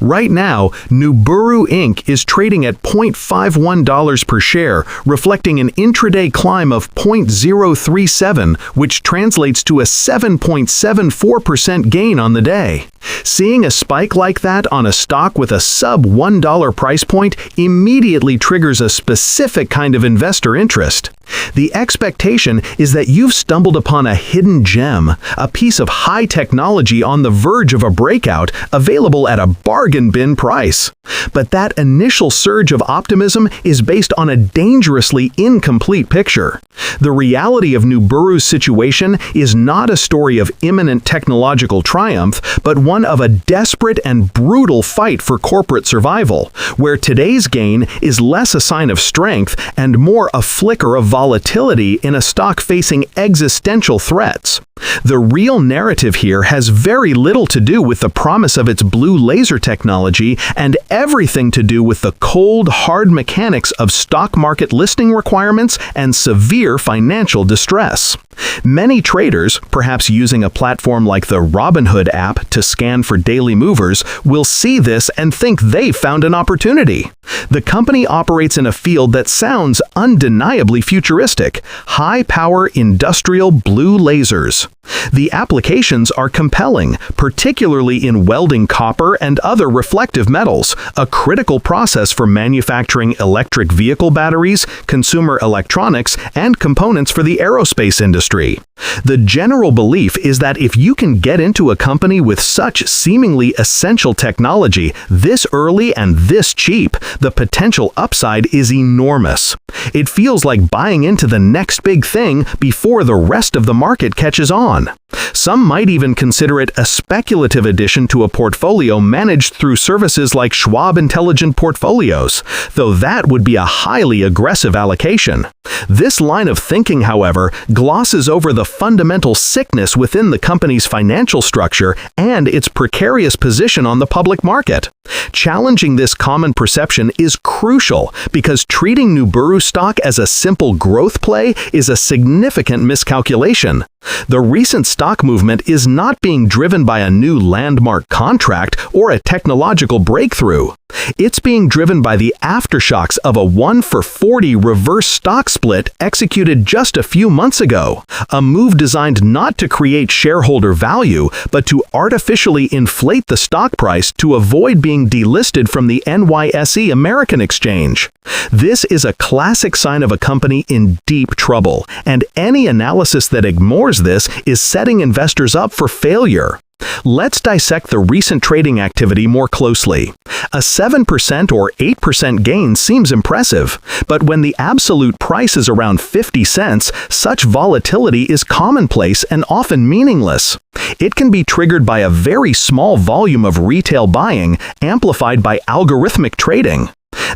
Right now, Nuburu Inc. is trading at $0.51 per share, reflecting an intraday climb of 0.037, which translates to a 7.74% gain on the day. Seeing a spike like that on a stock with a sub-$1 price point immediately triggers a specific kind of investor interest. The expectation is that you've stumbled upon a hidden gem, a piece of high technology on the verge of a breakout, available at a bargain bin price. But that initial surge of optimism is based on a dangerously incomplete picture. The reality of Nuburu's situation is not a story of imminent technological triumph, but one of a desperate and brutal fight for corporate survival, where today's gain is less a sign of strength and more a flicker of volatility in a stock facing existential threats. The real narrative here has very little to do with the promise of its blue laser technology and everything to do with the cold, hard mechanics of stock market listing requirements and severe financial distress. Many traders, perhaps using a platform like the Robinhood app to scan for daily movers, will see this and think they've found an opportunity. The company operates in a field that sounds undeniably futuristic: high-power industrial blue lasers. The applications are compelling, particularly in welding copper and other reflective metals, a critical process for manufacturing electric vehicle batteries, consumer electronics, and components for the aerospace industry. The general belief is that if you can get into a company with such seemingly essential technology this early and this cheap, the potential upside is enormous. It feels like buying into the next big thing before the rest of the market catches on. Some might even consider it a speculative addition to a portfolio managed through services like Schwab Intelligent Portfolios, though that would be a highly aggressive allocation. This line of thinking, however, glosses over the fundamental sickness within the company's financial structure and its precarious position on the public market. Challenging this common perception is crucial because treating Nuburu stock as a simple growth play is a significant miscalculation. The recent stock movement is not being driven by a new landmark contract or a technological breakthrough. It's being driven by the aftershocks of a 1-for-40 reverse stock split executed just a few months ago, a move designed not to create shareholder value, but to artificially inflate the stock price to avoid being delisted from the NYSE American Exchange. This is a classic sign of a company in deep trouble, and any analysis that ignores this is setting investors up for failure. Let's dissect the recent trading activity more closely. A 7% or 8% gain seems impressive, but when the absolute price is around 50 cents, such volatility is commonplace and often meaningless. It can be triggered by a very small volume of retail buying, amplified by algorithmic trading.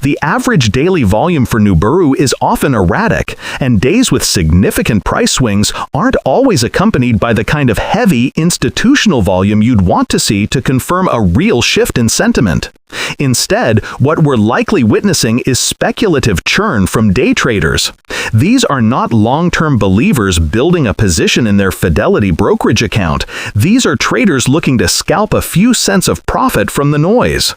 The average daily volume for Nuburu is often erratic, and days with significant price swings aren't always accompanied by the kind of heavy institutional volume you'd want to see to confirm a real shift in sentiment. Instead, what we're likely witnessing is speculative churn from day traders. These are not long-term believers building a position in their Fidelity brokerage account. These are traders looking to scalp a few cents of profit from the noise.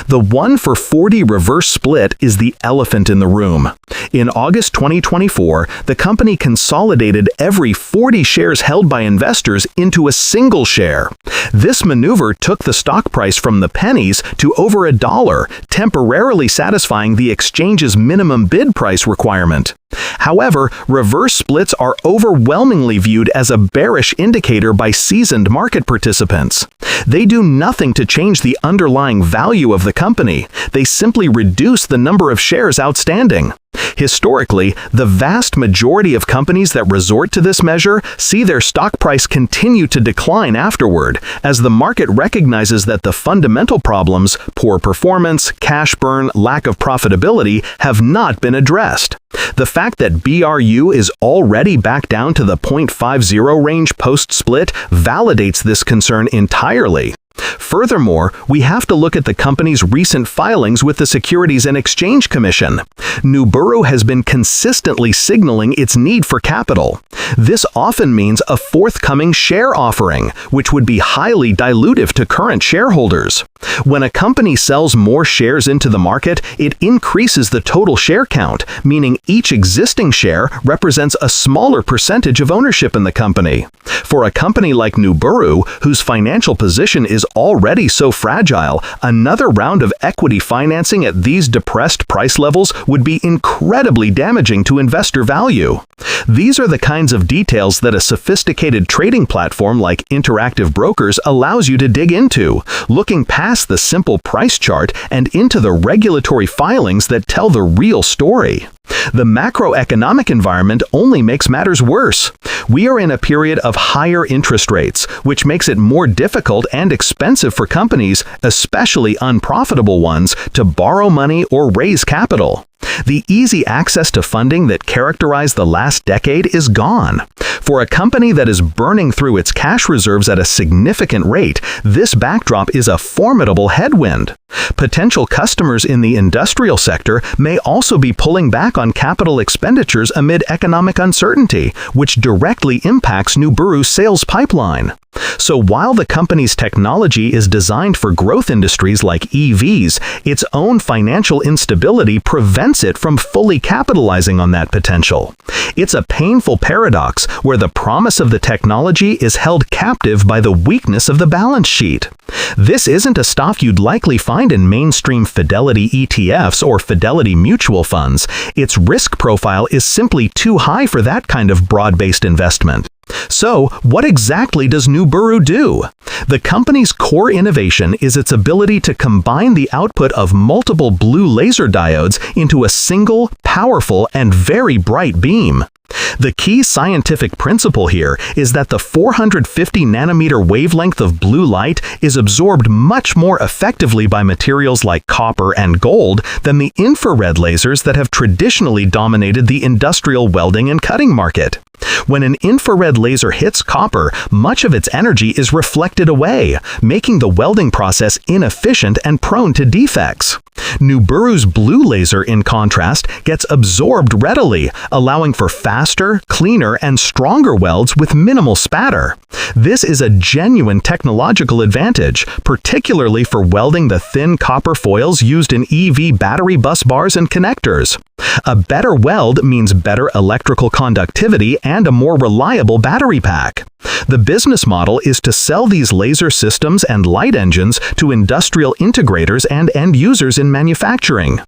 The 1-for-40 reverse split is the elephant in the room. In August 2024, the company consolidated every 40 shares held by investors into a single share. This maneuver took the stock price from the pennies to over $1, temporarily satisfying the exchange's minimum bid price requirement. However, reverse splits are overwhelmingly viewed as a bearish indicator by seasoned market participants. They do nothing to change the underlying value of the company. They simply reduce the number of shares outstanding. Historically, the vast majority of companies that resort to this measure see their stock price continue to decline afterward, as the market recognizes that the fundamental problems, poor performance, cash burn, lack of profitability, have not been addressed. The fact that BRU is already back down to the 0.50 range post-split validates this concern entirely. Furthermore, we have to look at the company's recent filings with the Securities and Exchange Commission. Nuburu has been consistently signaling its need for capital. This often means a forthcoming share offering, which would be highly dilutive to current shareholders. When a company sells more shares into the market, it increases the total share count, meaning each existing share represents a smaller percentage of ownership in the company. For a company like Nuburu, whose financial position is already so fragile, another round of equity financing at these depressed price levels would be incredibly damaging to investor value. These are the kinds of details that a sophisticated trading platform like Interactive Brokers allows you to dig into, looking past the simple price chart and into the regulatory filings that tell the real story. The macroeconomic environment only makes matters worse. We are in a period of higher interest rates, which makes it more difficult and expensive for companies, especially unprofitable ones, to borrow money or raise capital. The easy access to funding that characterized the last decade is gone. For a company that is burning through its cash reserves at a significant rate, this backdrop is a formidable headwind. Potential customers in the industrial sector may also be pulling back on capital expenditures amid economic uncertainty, which directly impacts Nuburu's sales pipeline. So while the company's technology is designed for growth industries like EVs, its own financial instability prevents it from fully capitalizing on that potential. It's a painful paradox where the promise of the technology is held captive by the weakness of the balance sheet. This isn't a stock you'd likely find in mainstream Fidelity ETFs or Fidelity mutual funds. Its risk profile is simply too high for that kind of broad-based investment. So, what exactly does Nuburu do? The company's core innovation is its ability to combine the output of multiple blue laser diodes into a single, powerful, and very bright beam. The key scientific principle here is that the 450 nanometer wavelength of blue light is absorbed much more effectively by materials like copper and gold than the infrared lasers that have traditionally dominated the industrial welding and cutting market. When an infrared laser hits copper, much of its energy is reflected away, making the welding process inefficient and prone to defects. Nuburu's blue laser, in contrast, gets absorbed readily, allowing for faster, cleaner, and stronger welds with minimal spatter. This is a genuine technological advantage, particularly for welding the thin copper foils used in EV battery bus bars and connectors. A better weld means better electrical conductivity and a more reliable battery pack. The business model is to sell these laser systems and light engines to industrial integrators and end users in manufacturing.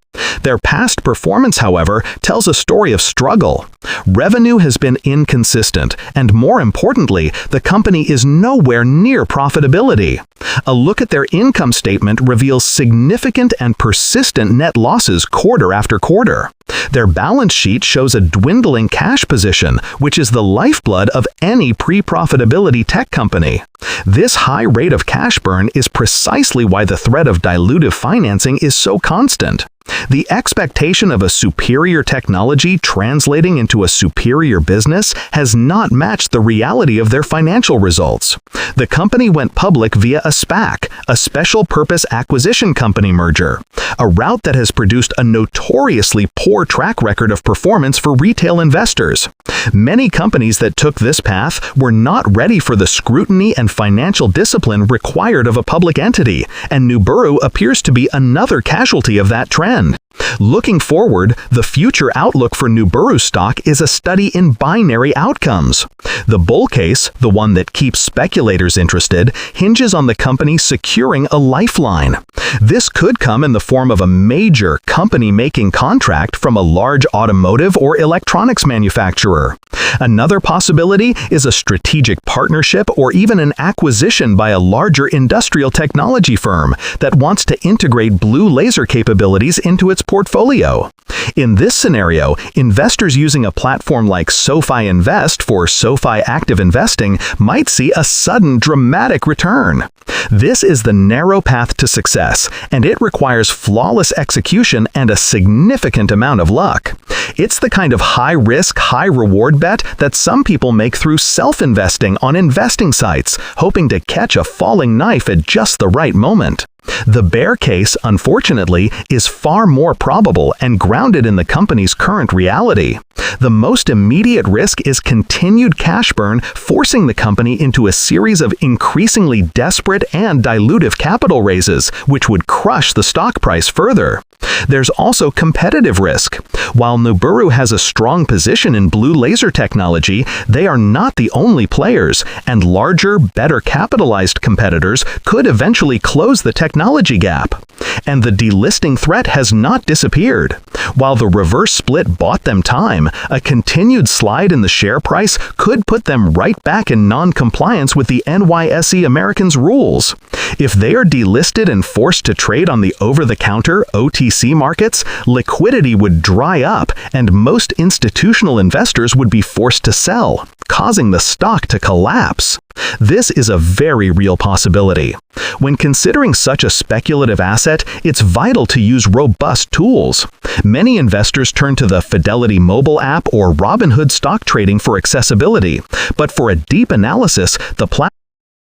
Their past performance, however, tells a story of struggle. Revenue has been inconsistent, and more importantly, the company is nowhere near profitability. A look at their income statement reveals significant and persistent net losses quarter after quarter. Their balance sheet shows a dwindling cash position, which is the lifeblood of any pre-profitability tech company. This high rate of cash burn is precisely why the threat of dilutive financing is so constant. The expectation of a superior technology translating into a superior business has not matched the reality of their financial results. The company went public via a SPAC, a special purpose acquisition company merger, a route that has produced a notoriously poor track record of performance for retail investors. Many companies that took this path were not ready for the scrutiny and financial discipline required of a public entity, and Nuburu appears to be another casualty of that trend. Looking forward, the future outlook for Nuburu stock is a study in binary outcomes. The bull case, the one that keeps speculators interested, hinges on the company securing a lifeline. This could come in the form of a major company-making contract from a large automotive or electronics manufacturer. Another possibility is a strategic partnership or even an acquisition by a larger industrial technology firm that wants to integrate blue laser capabilities into its portfolio. In this scenario, investors using a platform like SoFi Invest for SoFi Active Investing might see a sudden dramatic return. This is the narrow path to success, and it requires flawless execution and a significant amount of luck. It's the kind of high-risk, high-reward bet that some people make through self-investing on investing sites, hoping to catch a falling knife at just the right moment. The bear case, unfortunately, is far more probable and grounded in the company's current reality. The most immediate risk is continued cash burn, forcing the company into a series of increasingly desperate and dilutive capital raises, which would crush the stock price further. There's also competitive risk. While Nuburu has a strong position in blue laser technology, they are not the only players, and larger, better capitalized competitors could eventually close the technology gap. And the delisting threat has not disappeared. While the reverse split bought them time, a continued slide in the share price could put them right back in non-compliance with the NYSE American's rules. If they are delisted and forced to trade on the over-the-counter OTC markets, liquidity would dry up and most institutional investors would be forced to sell, causing the stock to collapse. This is a very real possibility. When considering such a speculative asset, it's vital to use robust tools. Many investors turn to the Fidelity mobile app or Robinhood stock trading for accessibility, but for a deep analysis, the platform